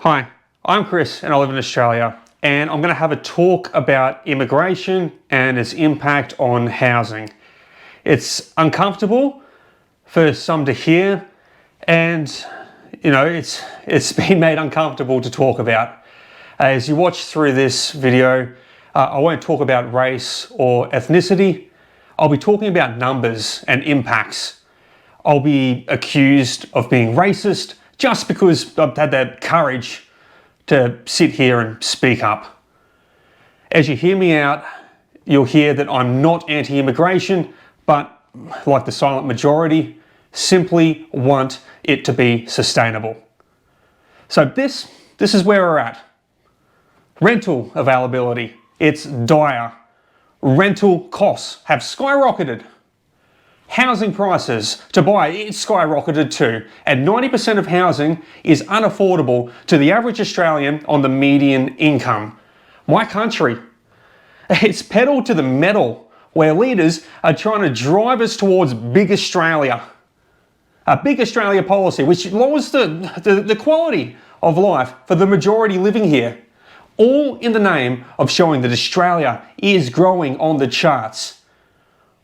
Hi, I'm Chris and I live in Australia, and I'm going to have a talk about immigration and its impact on housing. It's uncomfortable for some to hear, and it's been made uncomfortable to talk about. As you watch through this video, I won't talk about race or ethnicity. I'll be talking about numbers and impacts. I'll be accused of being racist just because I've had the courage to sit here and speak up. As you hear me out, you'll hear that I'm not anti-immigration, but like the silent majority, simply want it to be sustainable. So this is where we're at. Rental availability, it's dire. Rental costs have skyrocketed. Housing prices to buy, it's skyrocketed too, and 90% of housing is unaffordable to the average Australian on the median income. My country, it's pedal to the metal, where leaders are trying to drive us towards Big Australia. A Big Australia policy which lowers the quality of life for the majority living here, all in the name of showing that Australia is growing on the charts.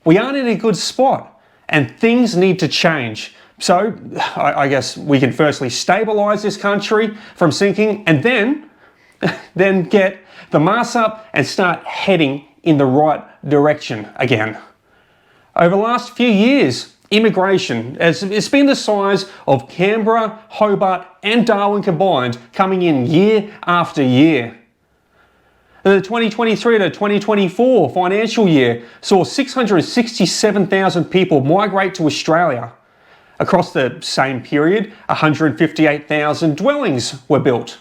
We aren't in a good spot, and things need to change. So I guess we can firstly stabilise this country from sinking, and then get the mass up and start heading in the right direction again. Over the last few years, immigration it's been the size of Canberra, Hobart and Darwin combined, coming in year after year. The 2023 to 2024 financial year saw 667,000 people migrate to Australia. Across the same period, 158,000 dwellings were built.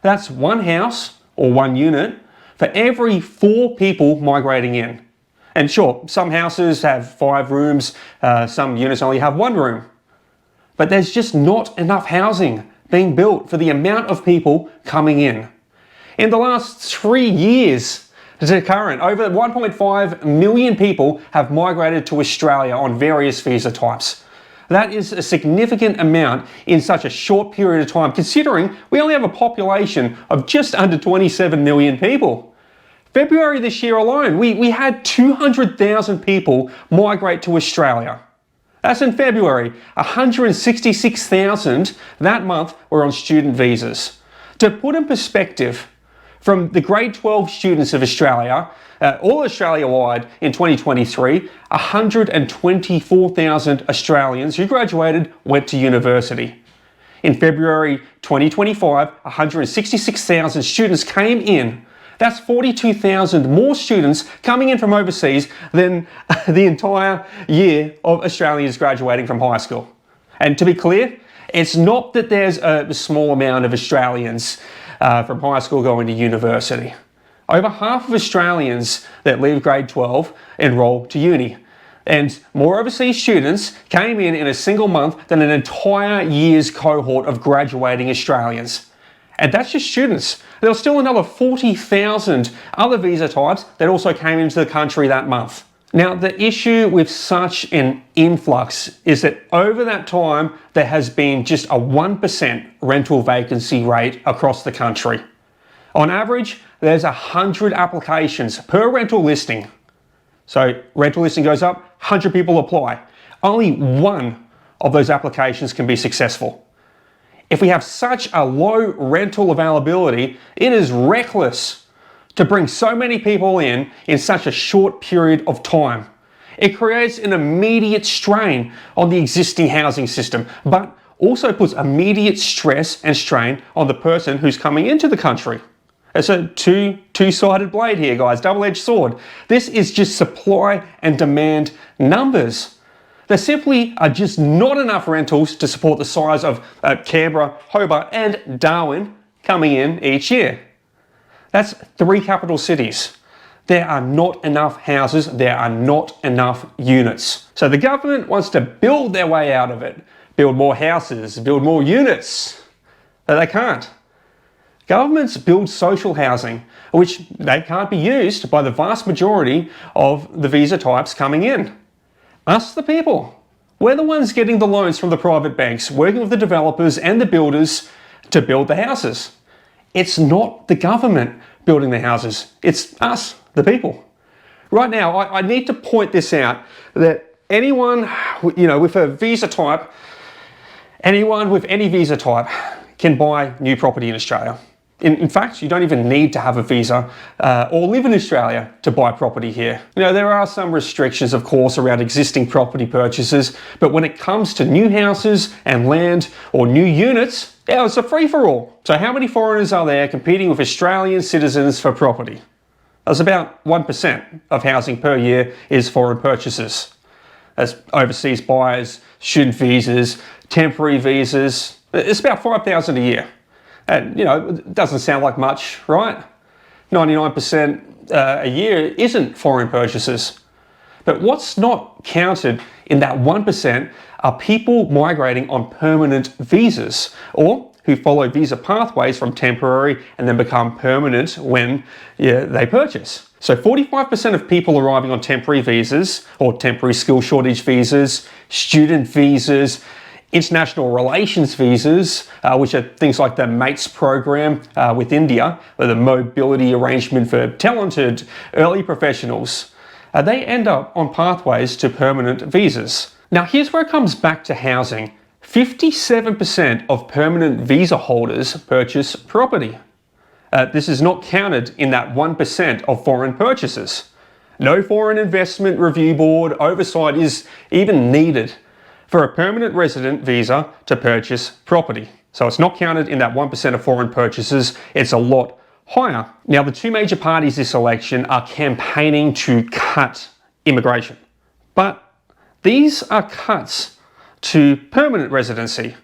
That's one house, or one unit, for every 4 people migrating in. And sure, some houses have 5 rooms, some units only have 1 room. But there's just not enough housing being built for the amount of people coming in. In the last 3 years to current, over 1.5 million people have migrated to Australia on various visa types. That is a significant amount in such a short period of time, considering we only have a population of just under 27 million people. February this year alone, we had 200,000 people migrate to Australia. That's in February. 166,000 that month were on student visas. To put in perspective, from the grade 12 students of Australia, all Australia-wide in 2023, 124,000 Australians who graduated went to university. In February 2025, 166,000 students came in. That's 42,000 more students coming in from overseas than the entire year of Australians graduating from high school. And to be clear, it's not that there's a small amount of Australians from high school going to university. Over half of Australians that leave grade 12 enroll to uni. And more overseas students came in a single month than an entire year's cohort of graduating Australians. And that's just students. There was still another 40,000 other visa types that also came into the country that month. Now, the issue with such an influx is that over that time, there has been just a 1% rental vacancy rate across the country. On average, there's 100 applications per rental listing. So rental listing goes up, 100 people apply. Only 1 of those applications can be successful. If we have such a low rental availability, it is reckless to bring so many people in such a short period of time. It creates an immediate strain on the existing housing system, but also puts immediate stress and strain on the person who's coming into the country. It's a two-sided blade here, guys, double-edged sword. This is just supply and demand numbers. There simply are just not enough rentals to support the size of Canberra, Hobart and Darwin coming in each year. That's 3 capital cities. There are not enough houses, there are not enough units. So the government wants to build their way out of it. Build more houses, build more units. But they can't. Governments build social housing, which they can't be used by the vast majority of the visa types coming in. Us, the people, we're the ones getting the loans from the private banks, working with the developers and the builders to build the houses. It's not the government building the houses, it's us, the people. Right now, I need to point this out, that anyone, with a visa type, anyone with any visa type can buy new property in Australia. In fact, you don't even need to have a visa or live in Australia to buy property here. There are some restrictions, of course, around existing property purchases, but when it comes to new houses and land or new units, it's a free-for-all. So how many foreigners are there competing with Australian citizens for property? That's about 1% of housing per year is foreign purchases. As overseas buyers, student visas, temporary visas, it's about 5,000 a year. And, it doesn't sound like much, right? 99% a year isn't foreign purchases. But what's not counted in that 1% are people migrating on permanent visas, or who follow visa pathways from temporary and then become permanent when they purchase. So 45% of people arriving on temporary visas or temporary skill shortage visas, student visas, international relations visas, which are things like the MATES program with India, or the mobility arrangement for talented early professionals, they end up on pathways to permanent visas. Now here's where it comes back to housing. 57% of permanent visa holders purchase property. This is not counted in that 1% of foreign purchases. No foreign investment review board oversight is even needed for a permanent resident visa to purchase property. So it's not counted in that 1% of foreign purchases, it's a lot higher. Now the two major parties this election are campaigning to cut immigration. But these are cuts to permanent residency.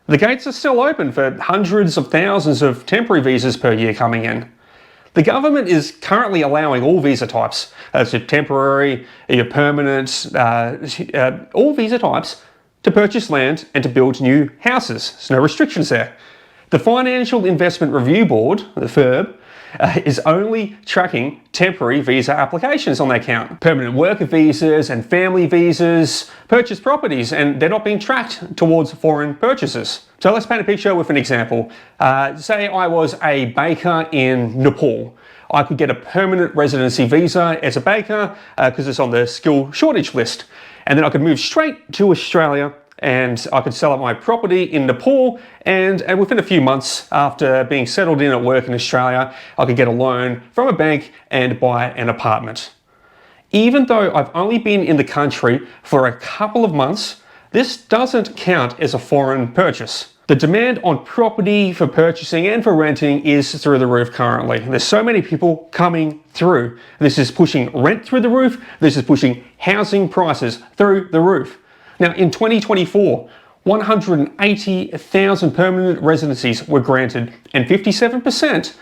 The gates are still open for hundreds of thousands of temporary visas per year coming in. The government is currently allowing all visa types, so temporary, permanent, all visa types, to purchase land and to build new houses. There's no restrictions there. The Financial Investment Review Board, the FIRB, is only tracking temporary visa applications on their count. Permanent worker visas and family visas purchase properties, and they're not being tracked towards foreign purchases. So let's paint a picture with an example. Say I was a baker in Nepal. I could get a permanent residency visa as a baker because it's on the skill shortage list. And then I could move straight to Australia and I could sell up my property in Nepal, and within a few months after being settled in at work in Australia, I could get a loan from a bank and buy an apartment. Even though I've only been in the country for a couple of months, this doesn't count as a foreign purchase. The demand on property for purchasing and for renting is through the roof currently. There's so many people coming through. This is pushing rent through the roof. This is pushing housing prices through the roof. Now, in 2024, 180,000 permanent residencies were granted and 57%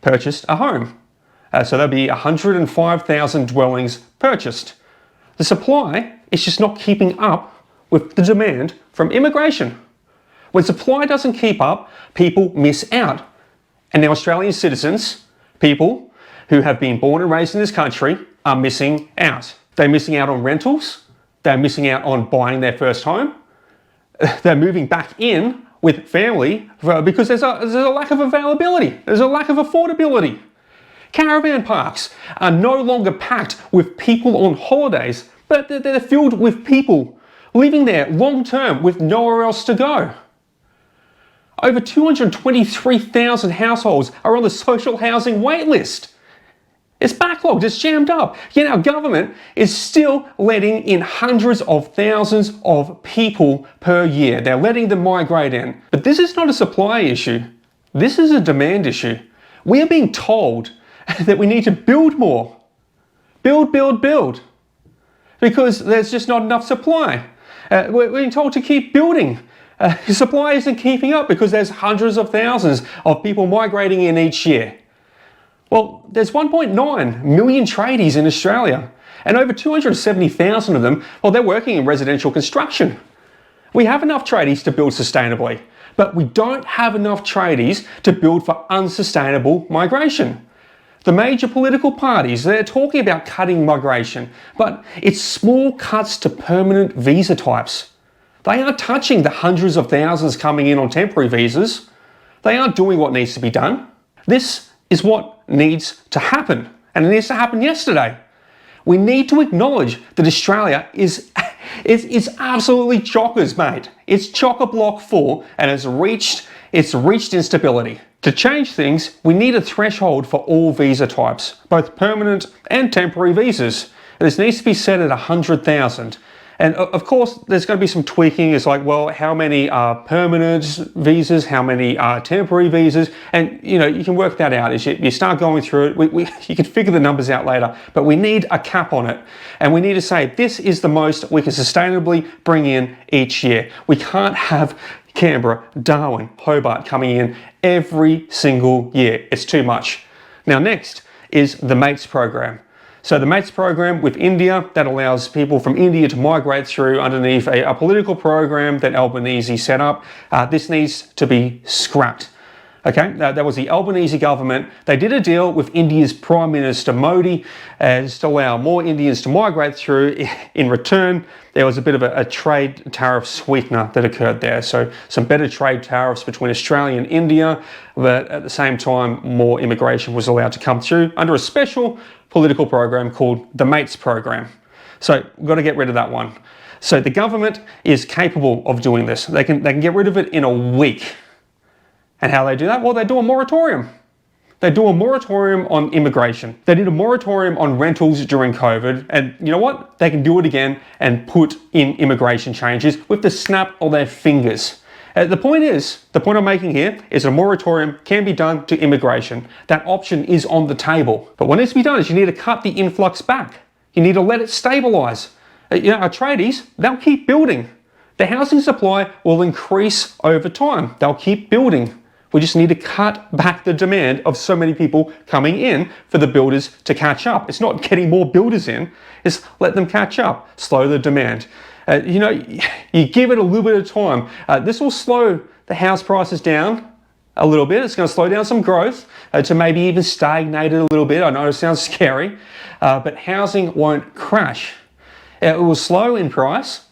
purchased a home. So there'll be 105,000 dwellings purchased. The supply is just not keeping up with the demand from immigration. When supply doesn't keep up, people miss out. And now Australian citizens, people who have been born and raised in this country, are missing out. They're missing out on rentals. They're missing out on buying their first home. They're moving back in with family because there's a lack of availability. There's a lack of affordability. Caravan parks are no longer packed with people on holidays, but they're filled with people living there long term with nowhere else to go. Over 223,000 households are on the social housing wait list. It's backlogged, it's jammed up. Yet our government is still letting in hundreds of thousands of people per year. They're letting them migrate in. But this is not a supply issue. This is a demand issue. We are being told that we need to build more. Build, build, build. Because there's just not enough supply. We're being told to keep building. Supply isn't keeping up because there's hundreds of thousands of people migrating in each year. Well, there's 1.9 million tradies in Australia, and over 270,000 of them, well, they're working in residential construction. We have enough tradies to build sustainably, but we don't have enough tradies to build for unsustainable migration. The major political parties, they're talking about cutting migration, but it's small cuts to permanent visa types. They aren't touching the hundreds of thousands coming in on temporary visas. They aren't doing what needs to be done. This is what needs to happen, and it needs to happen yesterday. We need to acknowledge that Australia is absolutely chockers, mate. It's chock-a-block full and it's reached instability. To change things, we need a threshold for all visa types, both permanent and temporary visas. This needs to be set at 100,000. And of course, there's going to be some tweaking. It's like, well, how many are permanent visas? How many are temporary visas? And, you can work that out as you start going through it. You can figure the numbers out later, but we need a cap on it. And we need to say, this is the most we can sustainably bring in each year. We can't have Canberra, Darwin, Hobart coming in every single year. It's too much. Now, next is the MATES program. So the MATES program with India, that allows people from India to migrate through underneath a political program that Albanese set up. This needs to be scrapped. Okay, that was the Albanese government. They did a deal with India's Prime Minister Modi to allow more Indians to migrate through. In return, there was a bit of a trade tariff sweetener that occurred there. So some better trade tariffs between Australia and India, but at the same time, more immigration was allowed to come through under a special political program called the MATES program. So we've got to get rid of that one. So the government is capable of doing this. They can get rid of it in a week. And how they do that? Well, they do a moratorium. They do a moratorium on immigration. They did a moratorium on rentals during COVID. And you know what? They can do it again and put in immigration changes with the snap of their fingers. The point I'm making here is a moratorium can be done to immigration. That option is on the table. But what needs to be done is you need to cut the influx back. You need to let it stabilise. Our tradies, they'll keep building. The housing supply will increase over time. They'll keep building. We just need to cut back the demand of so many people coming in for the builders to catch up. It's not getting more builders in, it's let them catch up, slow the demand. You give it a little bit of time. This will slow the house prices down a little bit. It's going to slow down some growth to maybe even stagnate it a little bit. I know it sounds scary, but housing won't crash. It will slow in price,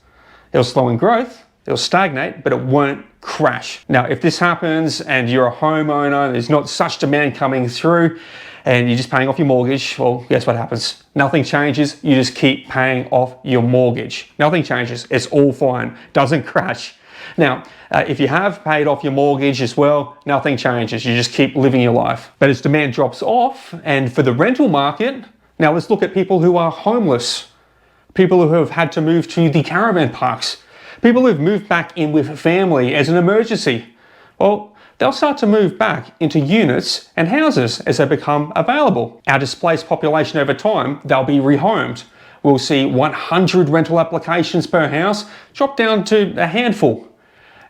it'll slow in growth, it'll stagnate, but it won't crash. Now, if this happens and you're a homeowner, there's not such demand coming through and you're just paying off your mortgage, well, guess what happens? Nothing changes. You just keep paying off your mortgage. Nothing changes. It's all fine. Doesn't crash. Now, if you have paid off your mortgage as well, nothing changes. You just keep living your life. But as demand drops off, and for the rental market, now let's look at people who are homeless, people who have had to move to the caravan parks, people who've moved back in with family as an emergency. Well, they'll start to move back into units and houses as they become available. Our displaced population over time, they'll be rehomed. We'll see 100 rental applications per house drop down to a handful.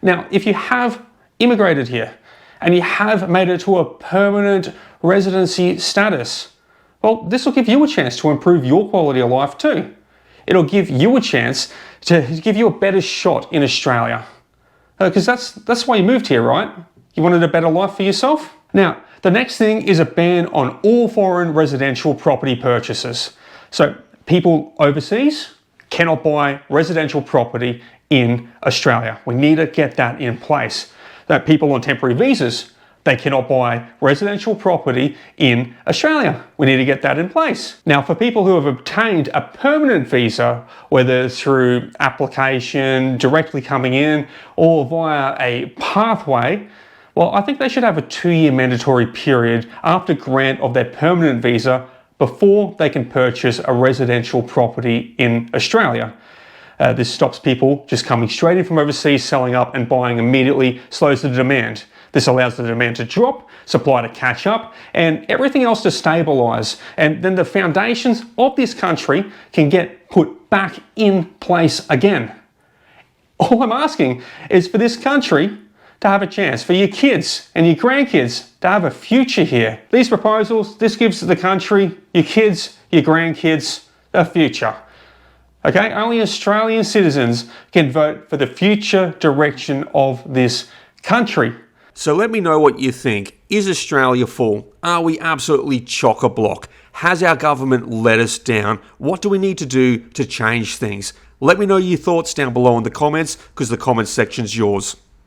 Now, if you have immigrated here and you have made it to a permanent residency status, well, this will give you a chance to improve your quality of life too. It'll give you a chance to give you a better shot in Australia. Because that's why you moved here, right? You wanted a better life for yourself? Now, the next thing is a ban on all foreign residential property purchases. So people overseas cannot buy residential property in Australia. We need to get that in place. That people on temporary visas, they cannot buy residential property in Australia. We need to get that in place. Now, for people who have obtained a permanent visa, whether through application, directly coming in, or via a pathway, well, I think they should have a 2-year mandatory period after grant of their permanent visa before they can purchase a residential property in Australia. This stops people just coming straight in from overseas, selling up and buying immediately, slows the demand. This allows the demand to drop, supply to catch up, and everything else to stabilise. And then the foundations of this country can get put back in place again. All I'm asking is for this country to have a chance, for your kids and your grandkids to have a future here. These proposals, this gives the country, your kids, your grandkids, a future. Okay, only Australian citizens can vote for the future direction of this country. So let me know what you think. Is Australia full? Are we absolutely chock-a-block? Has our government let us down? What do we need to do to change things? Let me know your thoughts down below in the comments, because the comments section's yours.